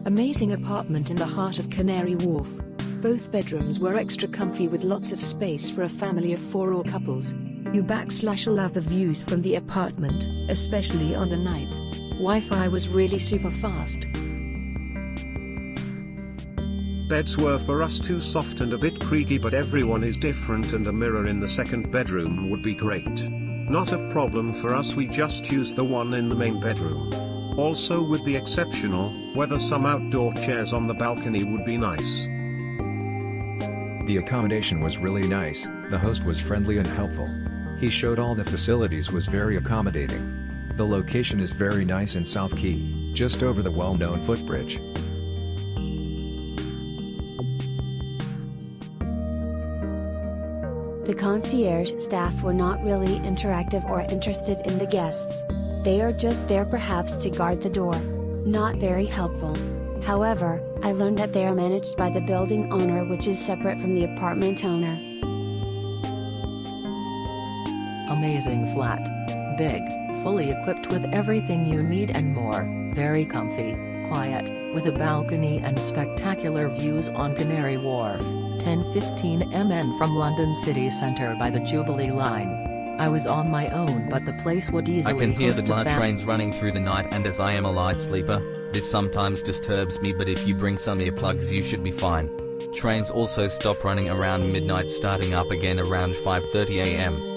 Amazing apartment in the heart of Canary Wharf. Both bedrooms were extra comfy with lots of space for a family of 4 or couples. You/love the views from the apartment, especially on the night. Wi-Fi was really super fast. Beds were for us too soft and a bit creaky, but everyone is different and a mirror in the second bedroom would be great. Not a problem for us, we just used the one in the main bedroom. Also with the exceptional weather, some outdoor chairs on the balcony would be nice. The accommodation was really nice, the host was friendly and helpful. He showed all the facilities, was very accommodating. The location is very nice in South Quay, just over the well-known footbridge. The concierge staff were not really interactive or interested in the guests. They are just there perhaps to guard the door. Not very helpful. However, I learned that they are managed by the building owner, which is separate from the apartment owner. Amazing flat. Big, fully equipped with everything you need and more, very comfy, quiet, with a balcony and spectacular views on Canary Wharf, 10-15 mn from London city centre by the Jubilee line. I was on my own, but the place would easily I can hear the host a night trains running through the night, and as I am a light sleeper, this sometimes disturbs me, but if you bring some earplugs you should be fine. Trains also stop running around midnight, starting up again around 5:30 am.